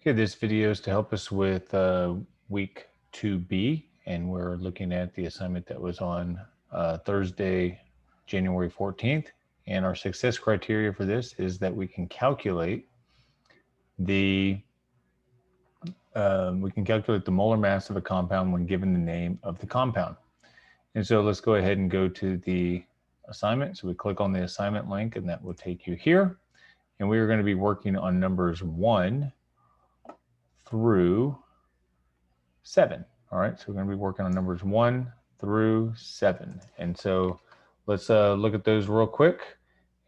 Okay, this video is to help us with week 2B, and we're looking at the assignment that was on Thursday, January 14th. And our success criteria for this is that we can calculate the molar mass of a compound when given the name of the compound. And so let's go ahead and go to the assignment. So we click on the assignment link, and that will take you here. And we are going to be working on numbers 1 through 7. All right, so we're going to be working on numbers 1 through 7. And so let's look at those real quick,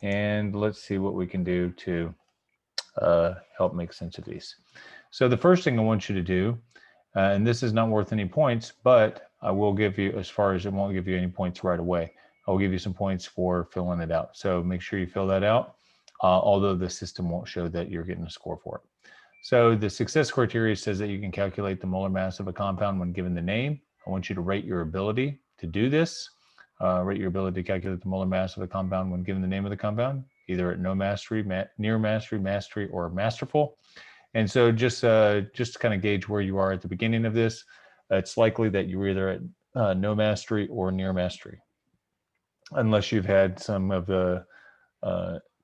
and let's see what we can do to help make sense of these. So the first thing I want you to do, and this is not worth any points, but I will give you, as far as it won't give you any points right away, I'll give you some points for filling it out. So make sure you fill that out, although the system won't show that you're getting a score for it. So the success criteria says that you can calculate the molar mass of a compound when given the name. I want you to rate your ability to do this. Rate your ability to calculate the molar mass of a compound when given the name of the compound, either at no mastery, near mastery, mastery, or masterful. And so just to kind of gauge where you are at the beginning of this, it's likely that you're either at no mastery or near mastery, unless you've had some of the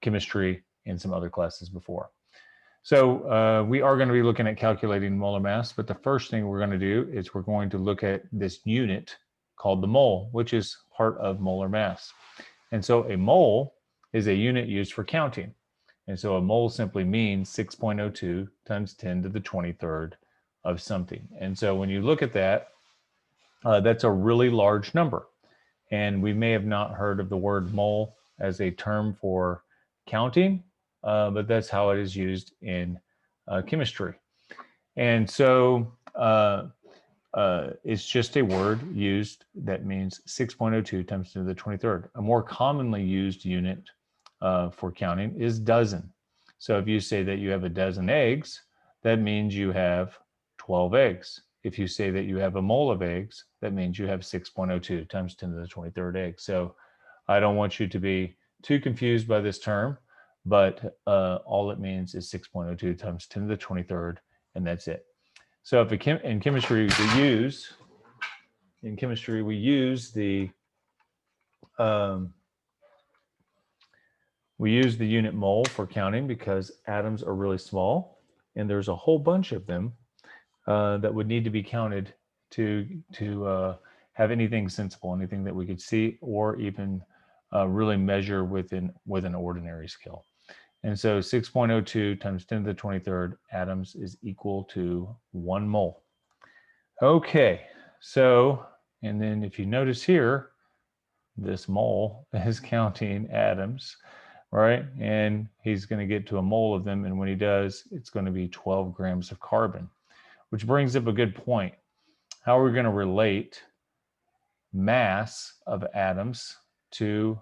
chemistry in some other classes before. So we are going to be looking at calculating molar mass, but the first thing we're going to do is we're going to look at this unit called the mole, which is part of molar mass. And so a mole is a unit used for counting. And so a mole simply means 6.02 times 10 to the 23rd of something. And so when you look at that, that's a really large number. And we may have not heard of the word mole as a term for counting, but that's how it is used in chemistry. And so it's just a word used that means 6.02 times 10 to the 23rd. A more commonly used unit for counting is dozen. So if you say that you have a dozen eggs, that means you have 12 eggs. If you say that you have a mole of eggs, that means you have 6.02 times 10 to the 23rd eggs. So I don't want you to be too confused by this term, but all it means is 6.02 times 10 to the 23rd, and that's it. So if in chemistry we use the unit mole for counting because atoms are really small, and there's a whole bunch of them that would need to be counted to have anything sensible, anything that we could see, or even really measure with an ordinary scale. And so 6.02 times 10 to the 23rd atoms is equal to 1 mole. Okay, so, and then if you notice here, this mole is counting atoms, right? And he's going to get to a mole of them, and when he does, it's going to be 12 grams of carbon, which brings up a good point. How are we going to relate mass of atoms to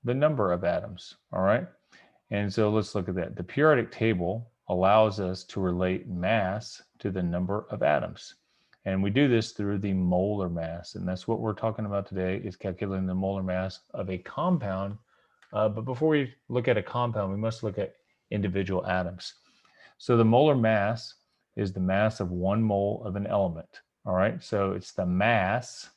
the number of atoms, all right? And so let's look at that. The periodic table allows us to relate mass to the number of atoms. And we do this through the molar mass. And that's what we're talking about today, is calculating the molar mass of a compound. But before we look at a compound, we must look at individual atoms. So the molar mass is the mass of 1 mole of an element. All right, so it's the mass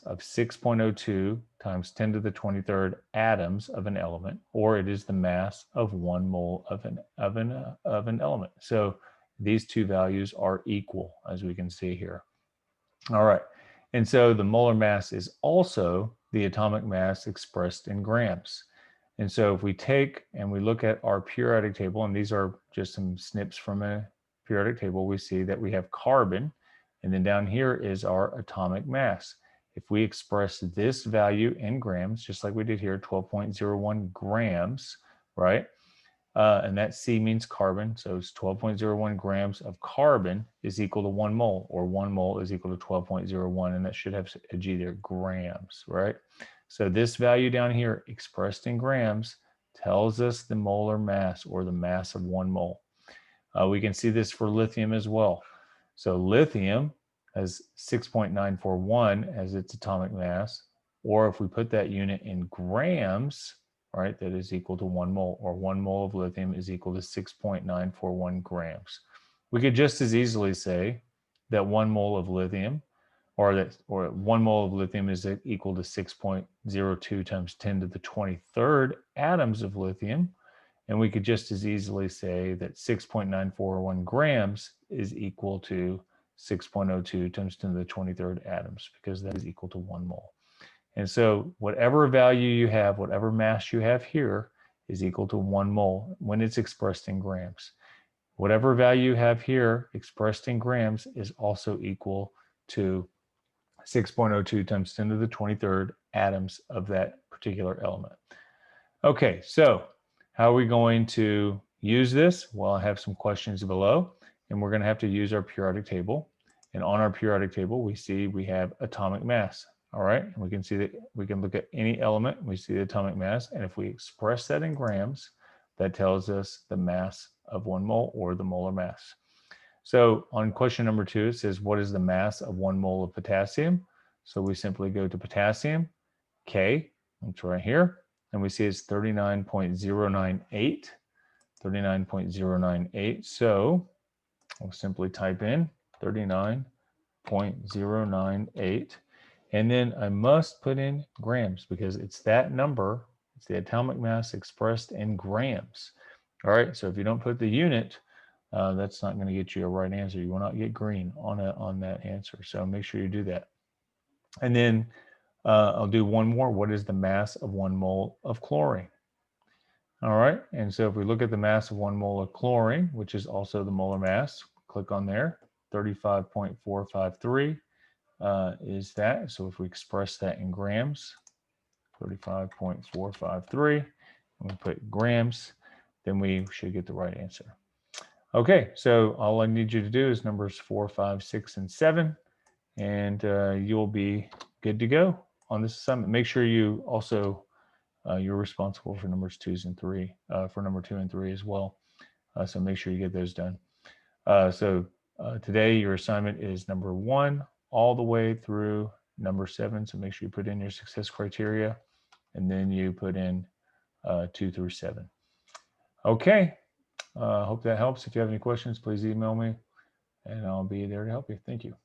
of 6.02 times 10 to the 23rd atoms of an element, or it is the mass of 1 mole of an element. So these two values are equal, as we can see here. All right, and so the molar mass is also the atomic mass expressed in grams. And so if we take and we look at our periodic table, and these are just some snips from a periodic table, we see that we have carbon, and then down here is our atomic mass. If we express this value in grams, just like we did here, 12.01 grams, right? And that C means carbon, so it's 12.01 grams of carbon is equal to 1 mole, or 1 mole is equal to 12.01, and that should have a G there, grams, right? So this value down here, expressed in grams, tells us the molar mass, or the mass of 1 mole. We can see this for lithium as well. So lithium has 6.941 as its atomic mass, or if we put that unit in grams, right? That is equal to 1 mole, or 1 mole of lithium is equal to 6.941 grams. We could just as easily say that 1 mole of lithium, or 1 mole of lithium is equal to 6.02 times 10 to the 23rd atoms of lithium. And we could just as easily say that 6.941 grams is equal to 6.02 times 10 to the 23rd atoms, because that is equal to 1 mole. And so whatever value you have, whatever mass you have here, is equal to 1 mole when it's expressed in grams. Whatever value you have here expressed in grams is also equal to 6.02 times 10 to the 23rd atoms of that particular element. Okay, so how are we going to use this? Well, I have some questions below, and we're going to have to use our periodic table. And on our periodic table, we see we have atomic mass. All right, and we can see that we can look at any element, we see the atomic mass, and if we express that in grams, that tells us the mass of 1 mole, or the molar mass. So on question number 2, it says, what is the mass of 1 mole of potassium? So we simply go to potassium, K, it's right here, and we see it's 39.098, 39.098. So we'll simply type in 39.098, and then I must put in grams because it's that number, it's the atomic mass expressed in grams. All right, so if you don't put the unit, that's not going to get you a right answer. You will not get green on that answer. So make sure you do that. And then I'll do one more. What is the mass of 1 mole of chlorine? All right, and so if we look at the mass of 1 mole of chlorine, which is also the molar mass, click on there, 35.453 is that. So if we express that in grams, 35.453, and we put grams, then we should get the right answer. Okay, so all I need you to do is numbers 4, 5, 6, and 7, and you'll be good to go on this assignment. Make sure you also, you're responsible for numbers 2 and 3, for number 2 and 3 as well. So make sure you get those done. Today your assignment is number 1 all the way through number 7. So make sure you put in your success criteria, and then you put in 2 through 7. Okay. Hope that helps. If you have any questions, please email me, and I'll be there to help you. Thank you.